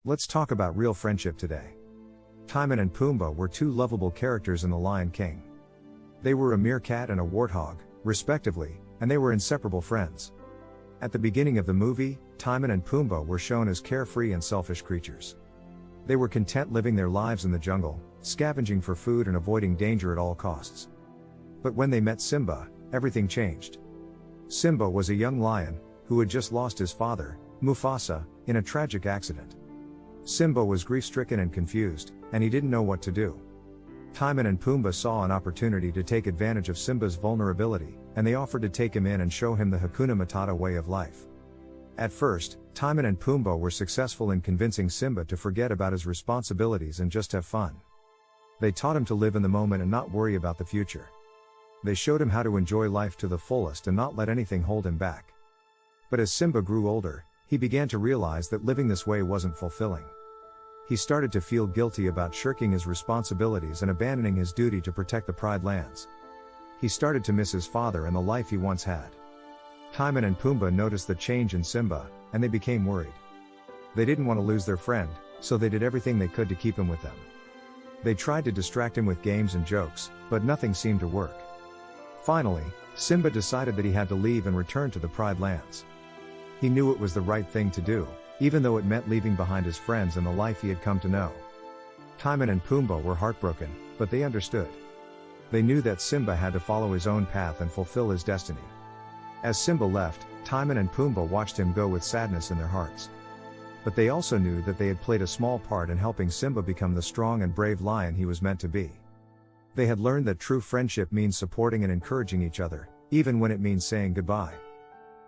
Let's talk about real friendship today. Timon and Pumbaa were two lovable characters in The Lion King. They were a meerkat and a warthog, respectively, and they were inseparable friends. At the beginning of the movie, Timon and Pumbaa were shown as carefree and selfish creatures. They were content living their lives in the jungle, scavenging for food and avoiding danger at all costs. But when they met Simba, everything changed. Simba was a young lion, who had just lost his father, Mufasa, in a tragic accident. Simba was grief-stricken and confused, and he didn't know what to do. Timon and Pumbaa saw an opportunity to take advantage of Simba's vulnerability, and they offered to take him in and show him the Hakuna Matata way of life. At first, Timon and Pumbaa were successful in convincing Simba to forget about his responsibilities and just have fun. They taught him to live in the moment and not worry about the future. They showed him how to enjoy life to the fullest and not let anything hold him back. But as Simba grew older, he began to realize that living this way wasn't fulfilling. He started to feel guilty about shirking his responsibilities and abandoning his duty to protect the Pride Lands. He started to miss his father and the life he once had. Timon and Pumbaa noticed the change in Simba, and they became worried. They didn't want to lose their friend, so they did everything they could to keep him with them. They tried to distract him with games and jokes, but nothing seemed to work. Finally, Simba decided that he had to leave and return to the Pride Lands. He knew it was the right thing to do, even though it meant leaving behind his friends and the life he had come to know. Timon and Pumbaa were heartbroken, but they understood. They knew that Simba had to follow his own path and fulfill his destiny. As Simba left, Timon and Pumbaa watched him go with sadness in their hearts. But they also knew that they had played a small part in helping Simba become the strong and brave lion he was meant to be. They had learned that true friendship means supporting and encouraging each other, even when it means saying goodbye.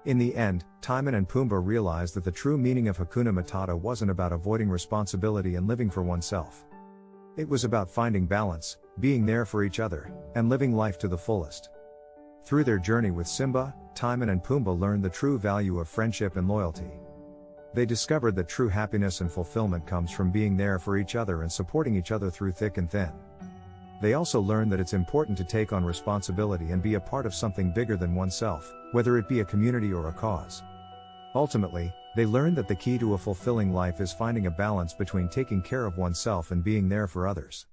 In the end, Timon and Pumbaa realized that the true meaning of Hakuna Matata wasn't about avoiding responsibility and living for oneself. It was about finding balance, being there for each other, and living life to the fullest. Through their journey with Simba, Timon and Pumbaa learned the true value of friendship and loyalty. They discovered that true happiness and fulfillment comes from being there for each other and supporting each other through thick and thin. They also learned that it's important to take on responsibility and be a part of something bigger than oneself, whether it be a community or a cause. Ultimately, they learned that the key to a fulfilling life is finding a balance between taking care of oneself and being there for others.